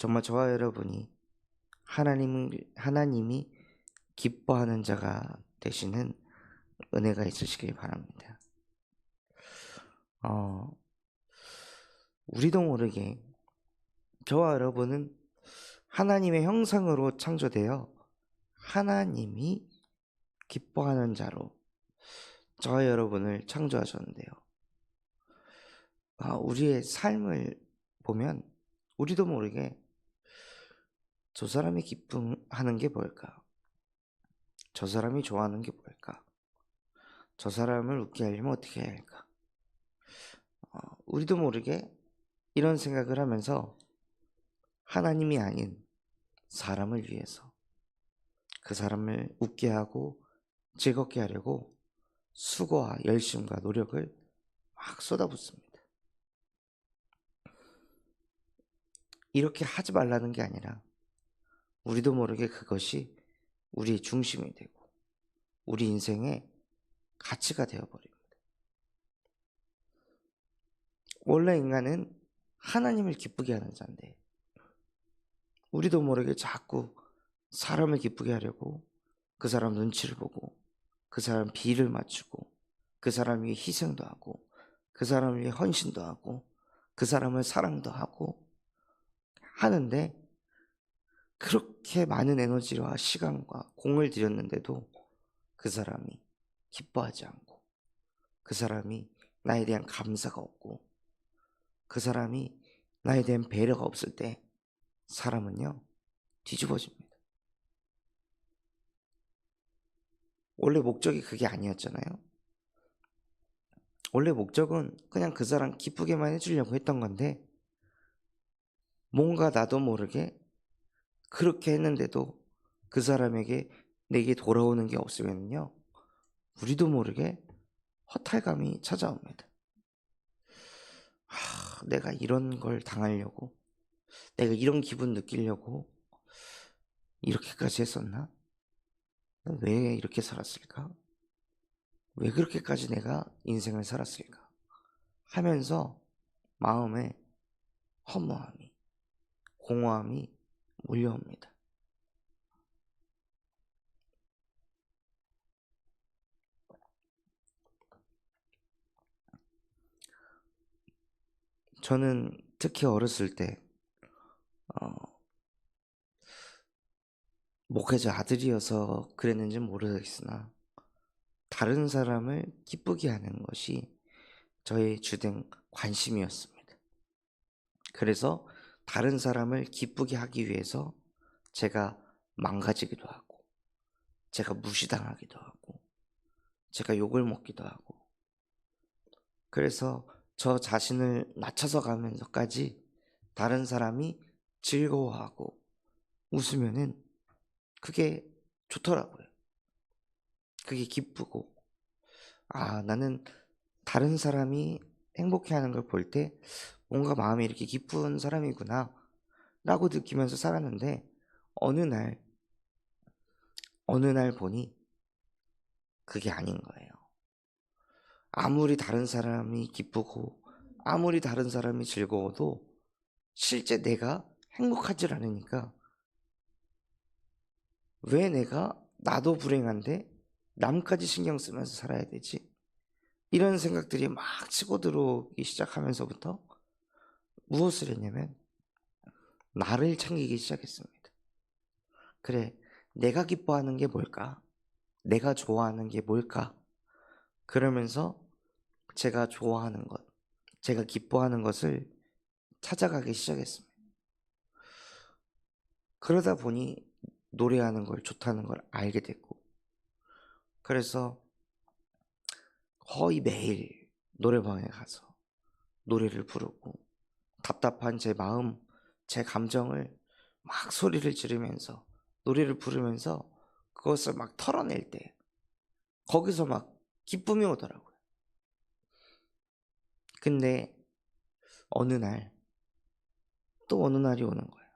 정말 저와 여러분이 하나님이 기뻐하는 자가 되시는 은혜가 있으시길 바랍니다. 어, 우리도 모르게 저와 여러분은 하나님의 형상으로 창조되어 하나님이 기뻐하는 자로 저와 여러분을 창조하셨는데요. 우리의 삶을 보면 우리도 모르게 저 사람이 기뻐하는 게 뭘까? 저 사람이 좋아하는 게 뭘까? 저 사람을 웃게 하려면 어떻게 해야 할까? 우리도 모르게 이런 생각을 하면서 하나님이 아닌 사람을 위해서 그 사람을 웃게 하고 즐겁게 하려고 수고와 열심과 노력을 막 쏟아붓습니다. 이렇게 하지 말라는 게 아니라 우리도 모르게 그것이 우리의 중심이 되고 우리 인생의 가치가 되어버립니다. 원래 인간은 하나님을 기쁘게 하는 자인데 우리도 모르게 자꾸 사람을 기쁘게 하려고 그 사람 눈치를 보고 그 사람 비를 맞추고 그 사람 위해 희생도 하고 그 사람 위해 헌신도 하고 그 사람을 사랑도 하고 하는데 그렇게 많은 에너지와 시간과 공을 들였는데도 그 사람이 기뻐하지 않고 그 사람이 나에 대한 감사가 없고 그 사람이 나에 대한 배려가 없을 때 사람은요 뒤집어집니다. 원래 목적이 그게 아니었잖아요. 원래 목적은 그냥 그 사람 기쁘게만 해주려고 했던 건데 뭔가 나도 모르게 그렇게 했는데도 그 사람에게 내게 돌아오는 게 없으면요 우리도 모르게 허탈감이 찾아옵니다. 내가 이런 걸 당하려고 내가 이런 기분 느끼려고 이렇게까지 했었나? 왜 이렇게 살았을까? 왜 그렇게까지 내가 인생을 살았을까? 하면서 마음에 허무함이 공허함이 몰려옵니다. 저는 특히 어렸을 때 목회자 아들이어서 그랬는지 모르겠으나 다른 사람을 기쁘게 하는 것이 저의 주된 관심이었습니다. 그래서 다른 사람을 기쁘게 하기 위해서 제가 망가지기도 하고 제가 무시당하기도 하고 제가 욕을 먹기도 하고 그래서 저 자신을 낮춰서 가면서까지 다른 사람이 즐거워하고 웃으면은 그게 좋더라고요. 그게 기쁘고 나는 다른 사람이 행복해하는 걸 볼 때 뭔가 마음이 이렇게 기쁜 사람이구나 라고 느끼면서 살았는데 어느 날 보니 그게 아닌 거예요. 아무리 다른 사람이 기쁘고 아무리 다른 사람이 즐거워도 실제 내가 행복하지 않으니까 왜 내가 나도 불행한데 남까지 신경 쓰면서 살아야 되지? 이런 생각들이 막 치고 들어오기 시작하면서부터 무엇을 했냐면 나를 챙기기 시작했습니다. 그래, 내가 기뻐하는 게 뭘까? 내가 좋아하는 게 뭘까? 그러면서 제가 좋아하는 것, 제가 기뻐하는 것을 찾아가기 시작했습니다. 그러다 보니 노래하는 걸 좋다는 걸 알게 됐고 그래서 거의 매일 노래방에 가서 노래를 부르고 답답한 제 마음, 제 감정을 막 소리를 지르면서 노래를 부르면서 그것을 막 털어낼 때 거기서 막 기쁨이 오더라고요. 근데 어느 날 또 어느 날이 오는 거예요.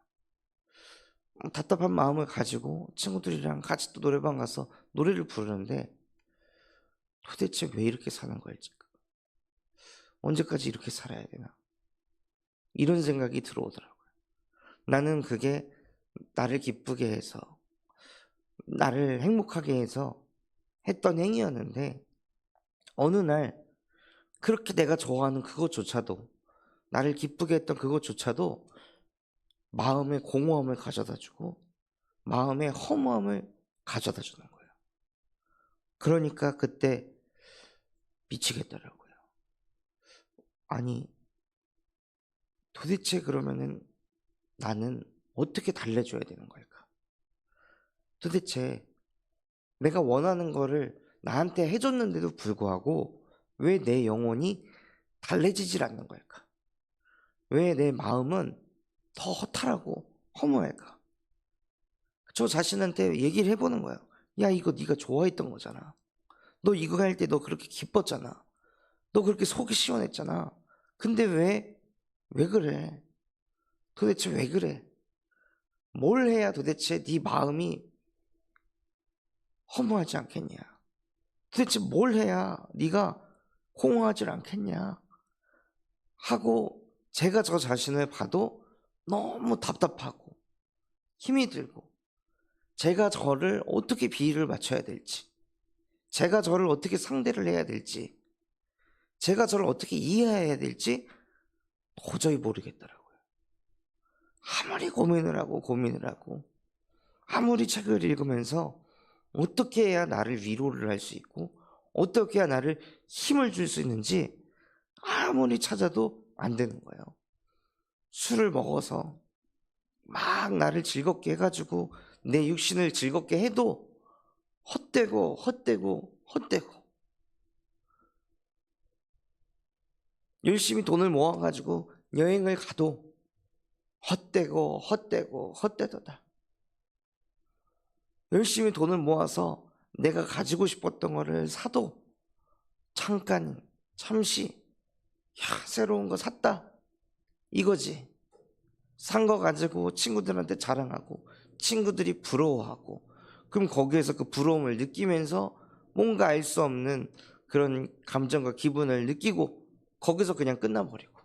답답한 마음을 가지고 친구들이랑 같이 또 노래방 가서 노래를 부르는데 도대체 왜 이렇게 사는 걸지? 언제까지 이렇게 살아야 되나? 이런 생각이 들어오더라고요. 나는 그게 나를 기쁘게 해서, 나를 행복하게 해서 했던 행위였는데, 어느 날 그렇게 내가 좋아하는 그것조차도, 나를 기쁘게 했던 그것조차도 마음의 공허함을 가져다 주고 마음의 허무함을 가져다 주는 거예요. 그러니까 그때 미치겠더라고요. 아니, 도대체 그러면은 나는 어떻게 달래줘야 되는 걸까? 도대체 내가 원하는 거를 나한테 해줬는데도 불구하고 왜 내 영혼이 달래지질 않는 걸까? 왜 내 마음은 더 허탈하고 허무할까? 저 자신한테 얘기를 해보는 거예요. 야, 이거 네가 좋아했던 거잖아. 너 이거 할 때 너 그렇게 기뻤잖아. 너 그렇게 속이 시원했잖아. 근데 왜 그래? 도대체 왜 그래? 뭘 해야 도대체 네 마음이 허무하지 않겠냐? 도대체 뭘 해야 네가 공허하지 않겠냐? 하고 제가 저 자신을 봐도 너무 답답하고 힘이 들고, 제가 저를 어떻게 비유를 맞춰야 될지, 제가 저를 어떻게 상대를 해야 될지, 제가 저를 어떻게 이해해야 될지 도저히 모르겠더라고요. 아무리 고민을 하고 아무리 책을 읽으면서 어떻게 해야 나를 위로를 할 수 있고 어떻게 해야 나를 힘을 줄 수 있는지 아무리 찾아도 안 되는 거예요. 술을 먹어서 막 나를 즐겁게 해가지고 내 육신을 즐겁게 해도 헛되고 열심히 돈을 모아가지고 여행을 가도 헛되도다. 열심히 돈을 모아서 내가 가지고 싶었던 거를 사도 잠시 새로운 거 샀다 이거지. 산 거 가지고 친구들한테 자랑하고 친구들이 부러워하고, 그럼 거기에서 그 부러움을 느끼면서 뭔가 알 수 없는 그런 감정과 기분을 느끼고 거기서 그냥 끝나버리고,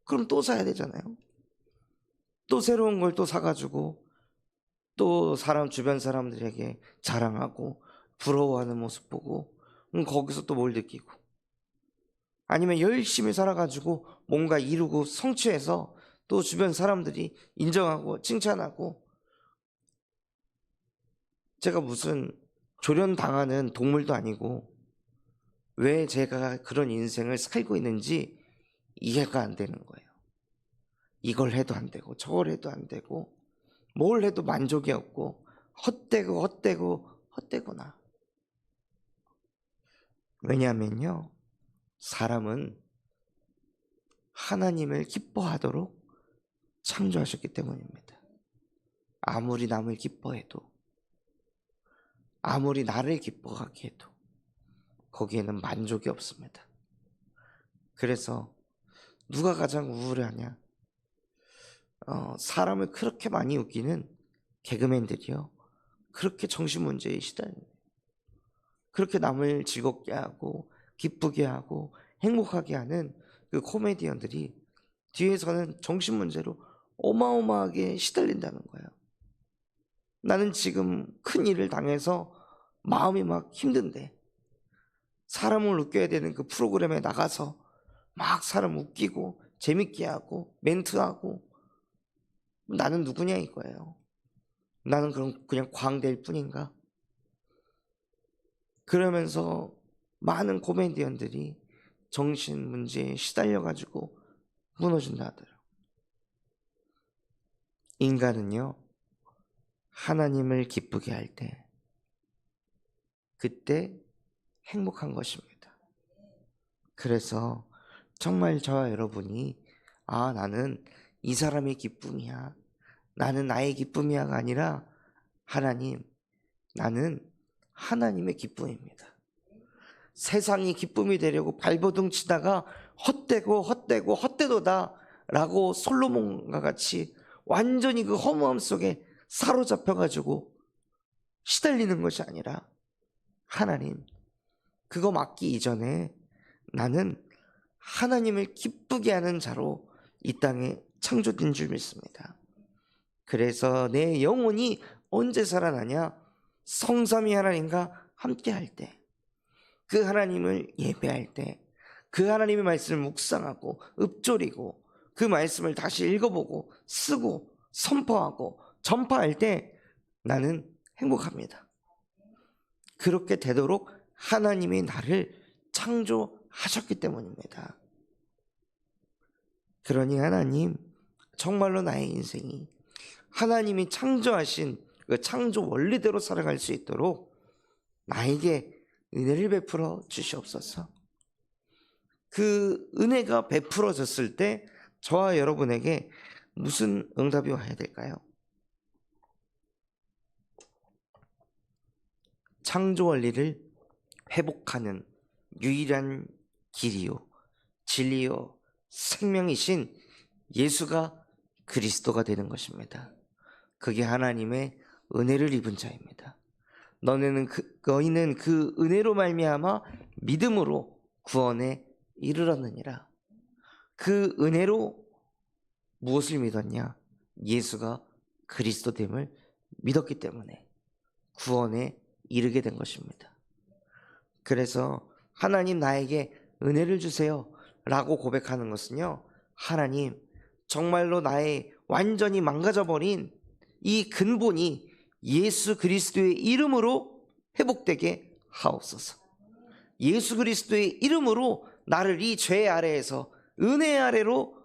그럼 또 사야 되잖아요. 또 새로운 걸 또 사가지고 또 주변 사람들에게 자랑하고 부러워하는 모습 보고, 거기서 또 뭘 느끼고, 아니면 열심히 살아가지고 뭔가 이루고 성취해서 또 주변 사람들이 인정하고 칭찬하고, 제가 무슨 조련당하는 동물도 아니고 왜 제가 그런 인생을 살고 있는지 이해가 안 되는 거예요. 이걸 해도 안 되고 저걸 해도 안 되고 뭘 해도 만족이 없고 헛되구나. 왜냐하면요, 사람은 하나님을 기뻐하도록 창조하셨기 때문입니다. 아무리 남을 기뻐해도, 아무리 나를 기뻐하게 해도 거기에는 만족이 없습니다. 그래서 누가 가장 우울해하냐? 사람을 그렇게 많이 웃기는 개그맨들이요, 그렇게 정신문제에 시달려요. 그렇게 남을 즐겁게 하고 기쁘게 하고 행복하게 하는 그 코미디언들이 뒤에서는 정신문제로 어마어마하게 시달린다는 거예요. 나는 지금 큰 일을 당해서 마음이 막 힘든데 사람을 웃겨야 되는 그 프로그램에 나가서 막 사람 웃기고 재밌게 하고 멘트하고, 나는 누구냐 이거예요. 나는 그럼 그냥 광대일 뿐인가? 그러면서 많은 코미디언들이 정신 문제에 시달려가지고 무너진다 하더라고요. 인간은요, 하나님을 기쁘게 할 때 그때 행복한 것입니다. 그래서 정말 저와 여러분이 나는 이 사람의 기쁨이야, 나는 나의 기쁨이야가 아니라 하나님, 나는 하나님의 기쁨입니다. 세상이 기쁨이 되려고 발버둥 치다가 헛되도다 라고 솔로몬과 같이 완전히 그 허무함 속에 사로잡혀가지고 시달리는 것이 아니라, 하나님, 그거 맞기 이전에 나는 하나님을 기쁘게 하는 자로 이 땅에 창조된 줄 믿습니다. 그래서 내 영혼이 언제 살아나냐? 성삼위 하나님과 함께 할 때, 그 하나님을 예배할 때, 그 하나님의 말씀을 묵상하고 읊조리고 그 말씀을 다시 읽어보고 쓰고 선포하고 전파할 때 나는 행복합니다. 그렇게 되도록 하나님이 나를 창조하셨기 때문입니다. 그러니 하나님, 정말로 나의 인생이 하나님이 창조하신 그 창조 원리대로 살아갈 수 있도록 나에게 은혜를 베풀어 주시옵소서. 그 은혜가 베풀어졌을 때 저와 여러분에게 무슨 응답이 와야 될까요? 창조 원리를 회복하는 유일한 길이요 진리요 생명이신 예수가 그리스도가 되는 것입니다. 그게 하나님의 은혜를 입은 자입니다. 너희는 그 은혜로 말미암아 믿음으로 구원에 이르렀느니라. 그 은혜로 무엇을 믿었냐? 예수가 그리스도됨을 믿었기 때문에 구원에 이르게 된 것입니다. 그래서 하나님 나에게 은혜를 주세요 라고 고백하는 것은요, 하나님 정말로 나의 완전히 망가져버린 이 근본이 예수 그리스도의 이름으로 회복되게 하옵소서. 예수 그리스도의 이름으로 나를 이 죄 아래에서 은혜 아래로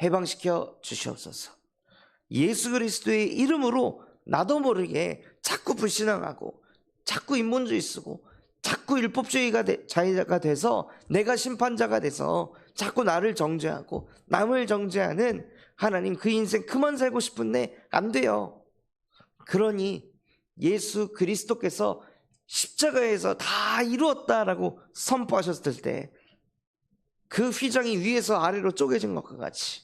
해방시켜 주시옵소서. 예수 그리스도의 이름으로 나도 모르게 자꾸 불신앙하고 자꾸 인본주의 쓰고 자꾸 율법주의자가 돼서 내가 심판자가 돼서 자꾸 나를 정죄하고 남을 정죄하는 하나님, 그 인생 그만 살고 싶은데 안 돼요. 그러니 예수 그리스도께서 십자가에서 다 이루었다라고 선포하셨을 때 그 휘장이 위에서 아래로 쪼개진 것과 같이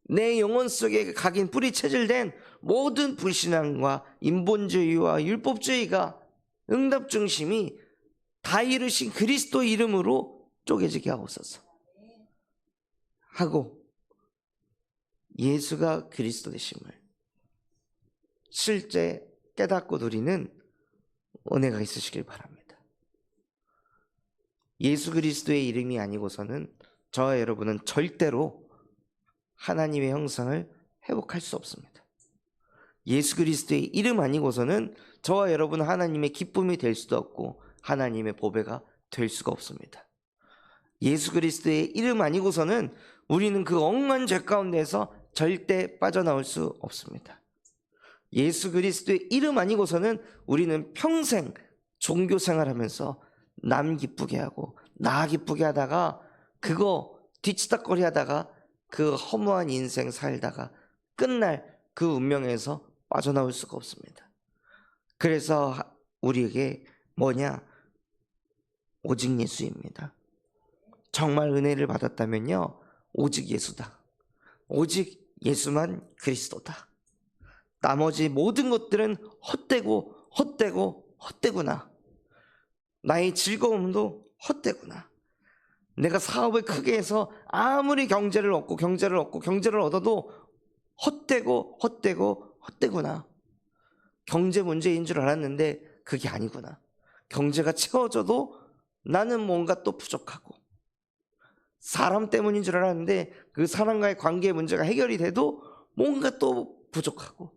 내 영혼 속에 각인 뿌리 체질된 모든 불신앙과 인본주의와 율법주의가 응답 중심이 다 이루신 그리스도 이름으로 쪼개지게 하옵소서 하고, 예수가 그리스도 되심을 실제 깨닫고 누리는 은혜가 있으시길 바랍니다. 예수 그리스도의 이름이 아니고서는 저와 여러분은 절대로 하나님의 형상을 회복할 수 없습니다. 예수 그리스도의 이름 아니고서는 저와 여러분은 하나님의 기쁨이 될 수도 없고 하나님의 보배가 될 수가 없습니다. 예수 그리스도의 이름 아니고서는 우리는 그 억만 죄 가운데서 절대 빠져나올 수 없습니다. 예수 그리스도의 이름 아니고서는 우리는 평생 종교 생활하면서 남 기쁘게 하고 나 기쁘게 하다가 그거 뒤치다거리 하다가 그 허무한 인생 살다가 끝날 그 운명에서 빠져나올 수가 없습니다. 그래서 우리에게 뭐냐? 오직 예수입니다. 정말 은혜를 받았다면요, 오직 예수다. 오직 예수만 그리스도다. 나머지 모든 것들은 헛되구나. 나의 즐거움도 헛되구나. 내가 사업을 크게 해서 아무리 경제를 얻어도 헛되구나. 경제 문제인 줄 알았는데 그게 아니구나. 경제가 채워져도 나는 뭔가 또 부족하고, 사람 때문인 줄 알았는데 그 사람과의 관계 문제가 해결이 돼도 뭔가 또 부족하고,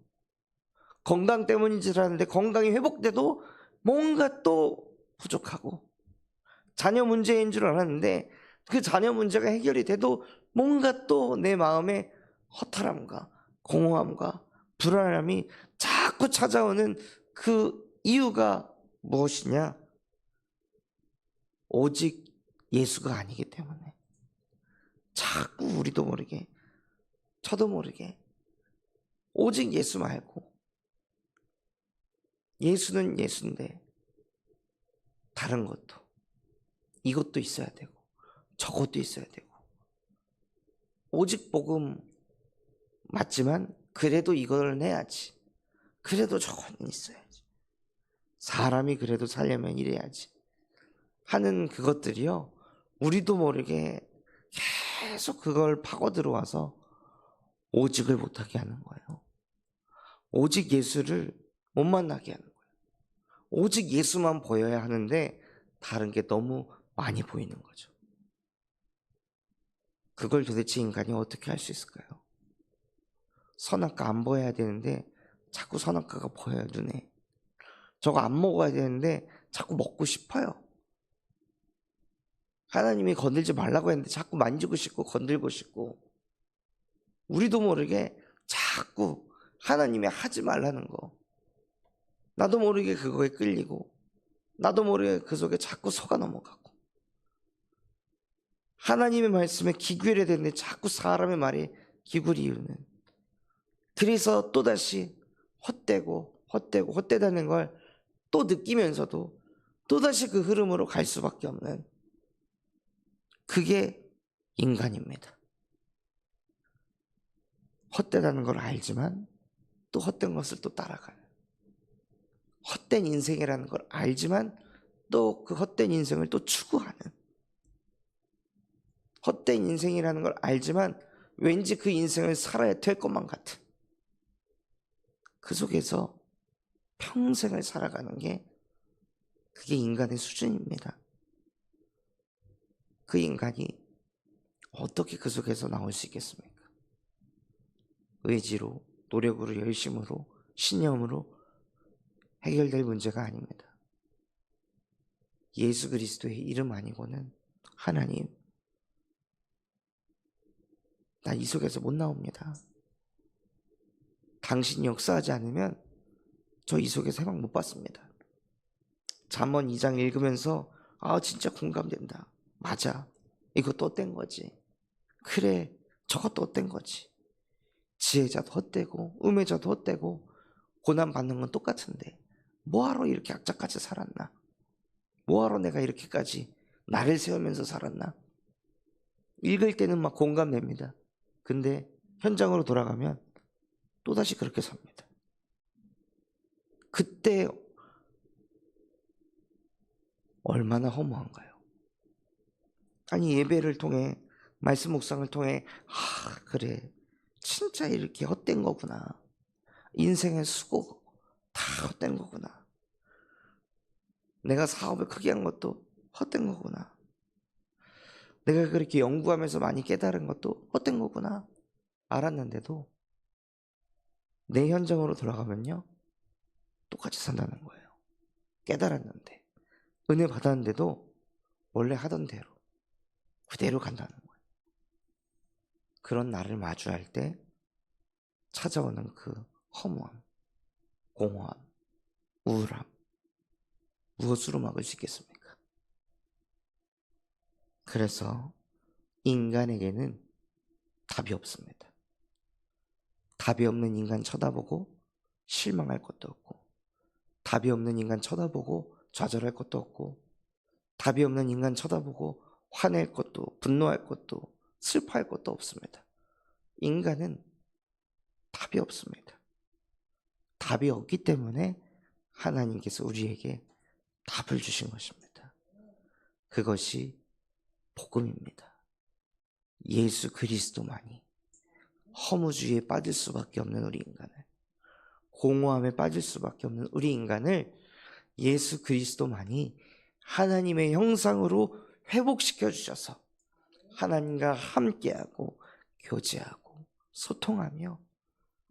건강 때문인 줄 알았는데 건강이 회복돼도 뭔가 또 부족하고, 자녀 문제인 줄 알았는데 그 자녀 문제가 해결이 돼도 뭔가 또 내 마음에 허탈함과 공허함과 불안함이 자꾸 찾아오는 그 이유가 무엇이냐? 오직 예수가 아니기 때문에 자꾸 우리도 모르게 저도 모르게 오직 예수 말고, 예수는 예수인데 다른 것도, 이것도 있어야 되고 저것도 있어야 되고, 오직 복음 맞지만 그래도 이걸 해야지, 그래도 저거는 있어야지, 사람이 그래도 살려면 이래야지 하는 그것들이요, 우리도 모르게 계속 그걸 파고 들어와서 오직을 못하게 하는 거예요. 오직 예수를 못 만나게 하는 거예요. 오직 예수만 보여야 하는데 다른 게 너무 많이 보이는 거죠. 그걸 도대체 인간이 어떻게 할 수 있을까요? 선악과 안 보여야 되는데 자꾸 선악과가 보여요, 눈에. 저거 안 먹어야 되는데 자꾸 먹고 싶어요. 하나님이 건들지 말라고 했는데 자꾸 만지고 싶고 건들고 싶고, 우리도 모르게 자꾸 하나님이 하지 말라는 거, 나도 모르게 그거에 끌리고, 나도 모르게 그 속에 자꾸 속아 넘어가고, 하나님의 말씀에 귀 기울여야 되는데 자꾸 사람의 말에 귀 기울이는, 그래서 또다시 헛되다는 걸 또 느끼면서도 또다시 그 흐름으로 갈 수밖에 없는, 그게 인간입니다. 헛되다는 걸 알지만 또 헛된 것을 또 따라가는, 헛된 인생이라는 걸 알지만 또 그 헛된 인생을 또 추구하는, 헛된 인생이라는 걸 알지만 왠지 그 인생을 살아야 될 것만 같은, 그 속에서 평생을 살아가는 게, 그게 인간의 수준입니다. 그 인간이 어떻게 그 속에서 나올 수 있겠습니까? 의지로, 노력으로, 열심으로, 신념으로 해결될 문제가 아닙니다. 예수 그리스도의 이름 아니고는 하나님, 나 이 속에서 못 나옵니다. 당신이 역사하지 않으면 저 이 속에서 해방 못 받습니다. 잠언 2장 읽으면서 진짜 공감된다. 맞아, 이거 또 헛된 거지. 그래, 저것도 헛된 거지. 지혜자도 헛되고 음해자도 헛되고 고난받는 건 똑같은데 뭐하러 이렇게 악착같이 살았나? 뭐하러 내가 이렇게까지 나를 세우면서 살았나? 읽을 때는 막 공감됩니다. 근데 현장으로 돌아가면 또다시 그렇게 삽니다. 그때 얼마나 허무한가요? 아니, 예배를 통해, 말씀 묵상을 통해 그래, 진짜 이렇게 헛된 거구나, 인생의 수고 다 헛된 거구나, 내가 사업을 크게 한 것도 헛된 거구나, 내가 그렇게 연구하면서 많이 깨달은 것도 헛된 거구나 알았는데도 내 현장으로 돌아가면요 똑같이 산다는 거예요. 깨달았는데, 은혜 받았는데도 원래 하던 대로 그대로 간다는 거예요. 그런 나를 마주할 때 찾아오는 그 허무함, 공허함, 우울함, 무엇으로 막을 수 있겠습니까? 그래서 인간에게는 답이 없습니다. 답이 없는 인간 쳐다보고 실망할 것도 없고, 답이 없는 인간 쳐다보고 좌절할 것도 없고, 답이 없는 인간 쳐다보고 화낼 것도, 분노할 것도, 슬퍼할 것도 없습니다. 인간은 답이 없습니다. 답이 없기 때문에 하나님께서 우리에게 답을 주신 것입니다. 그것이 복음입니다. 예수 그리스도만이 허무주의에 빠질 수밖에 없는 우리 인간을, 공허함에 빠질 수밖에 없는 우리 인간을 예수 그리스도만이 하나님의 형상으로 회복시켜 주셔서 하나님과 함께하고 교제하고 소통하며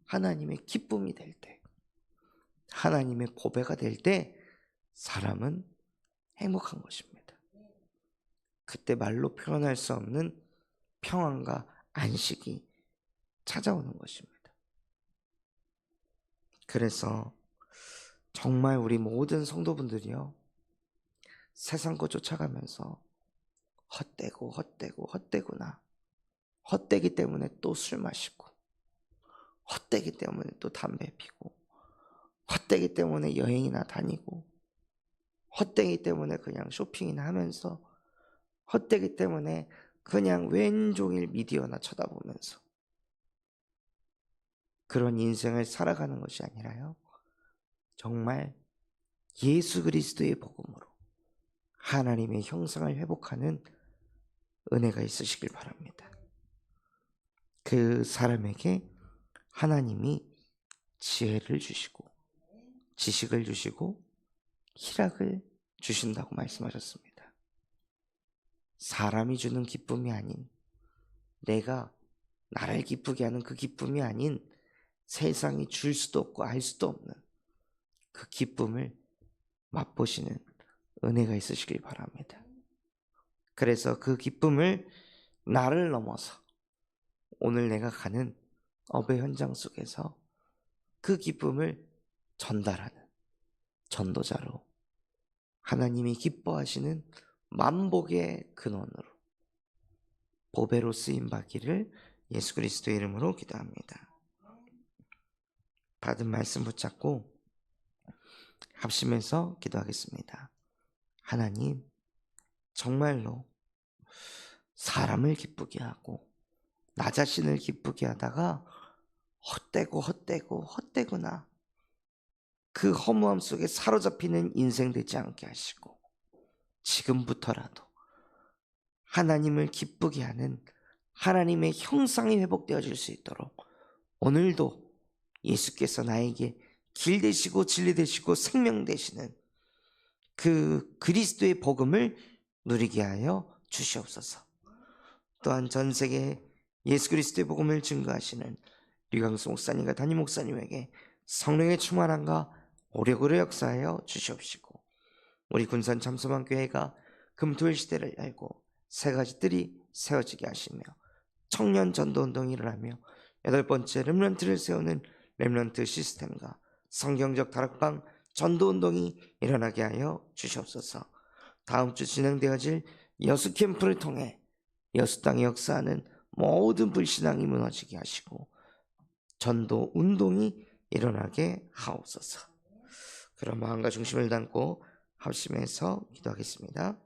하나님의 기쁨이 될 때, 하나님의 보배가 될 때 사람은 행복한 것입니다. 그때 말로 표현할 수 없는 평안과 안식이 찾아오는 것입니다. 그래서 정말 우리 모든 성도분들이요, 세상 거 쫓아가면서 헛되구나, 헛되기 때문에 또 술 마시고, 헛되기 때문에 또 담배 피고, 헛되기 때문에 여행이나 다니고, 헛되기 때문에 그냥 쇼핑이나 하면서, 헛되기 때문에 그냥 왼종일 미디어나 쳐다보면서 그런 인생을 살아가는 것이 아니라요, 정말 예수 그리스도의 복음으로 하나님의 형상을 회복하는 은혜가 있으시길 바랍니다. 그 사람에게 하나님이 지혜를 주시고 지식을 주시고 희락을 주신다고 말씀하셨습니다. 사람이 주는 기쁨이 아닌, 내가 나를 기쁘게 하는 그 기쁨이 아닌, 세상이 줄 수도 없고 알 수도 없는 그 기쁨을 맛보시는 은혜가 있으시길 바랍니다. 그래서 그 기쁨을 나를 넘어서 오늘 내가 가는 업의 현장 속에서 그 기쁨을 전달하는 전도자로, 하나님이 기뻐하시는 만복의 근원으로 보배로 쓰임 받기를 예수 그리스도의 이름으로 기도합니다. 받은 말씀 붙잡고 합심해서 기도하겠습니다. 하나님, 정말로 사람을 기쁘게 하고 나 자신을 기쁘게 하다가 헛되구나, 그 허무함 속에 사로잡히는 인생 되지 않게 하시고, 지금부터라도 하나님을 기쁘게 하는 하나님의 형상이 회복되어질 수 있도록 오늘도 예수께서 나에게 길 되시고 진리 되시고 생명 되시는 그 그리스도의 복음을 누리게 하여 주시옵소서. 또한 전 세계에 예수 그리스도의 복음을 증거하시는 류광수 목사님과 담임 목사님에게 성령의 충만함과 오력으로 역사하여 주시옵시고, 우리 군산 잠소만교회가 금토일 시대를 열고 세 가지 뜰이 세워지게 하시며 청년 전도운동이 일어나며 8번째 렘넌트를 세우는 렘넌트 시스템과 성경적 다락방 전도운동이 일어나게 하여 주시옵소서. 다음 주 진행되어질 여수 캠프를 통해 여수 땅에 역사하는 모든 불신앙이 무너지게 하시고 전도운동이 일어나게 하옵소서. 그런 마음과 중심을 담고 합심해서 기도하겠습니다.